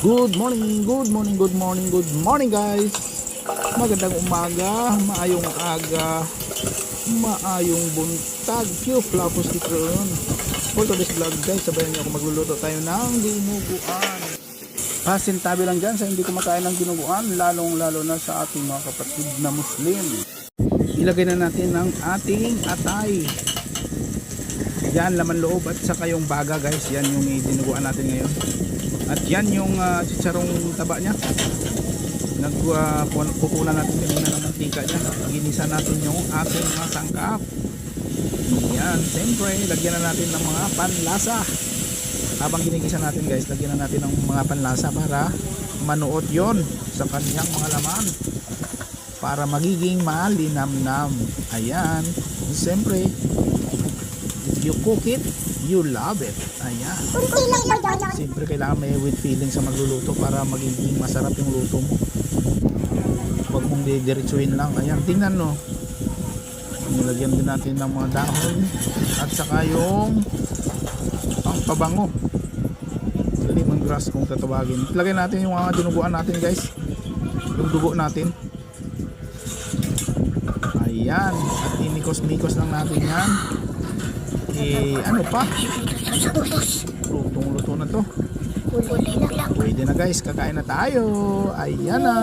Good morning, good morning, good morning, good morning guys. Magandang umaga, maayong aga, maayong buntag. Q Flapos Kitron. For today's vlog guys, sabayan niyo ako magluluto tayo ng dinuguan. Pasintabi lang dyan sa hindi kumakain ng dinuguan, lalong lalo na sa ating mga kapatid na Muslim. Ilagay na natin ang ating atay. Yan, laman loob at saka yung baga guys. Yan yung dinuguan natin ngayon. At yan yung chicharong taba niya. Pupunan natin kanina ng mantika niya. Ginisa natin yung ating mga sangkap. Yan, siyempre lagyan na natin ng mga panlasa. Habang ginigisa natin guys, lagyan na natin ng mga panlasa para manuot yon sa kanyang mga laman, para magiging malinamnam. Ayan, siyempre if you cook it, you love it. Ayan, siyempre kailangan may with feeling sa magluluto para magiging masarap yung luto mo. Huwag mong didiretsuhin lang. Ayan, tingnan no, nilagyan din natin ng mga dahon at saka yung pabango, lemongrass kung tatawagin. Lagay natin yung mga dinuguan natin guys, yung dugo natin. Ayan, at inikos-mikos lang natin yan. Ano pa, lutong-luto na to. Pwede na guys, kakain na tayo. Ayan na.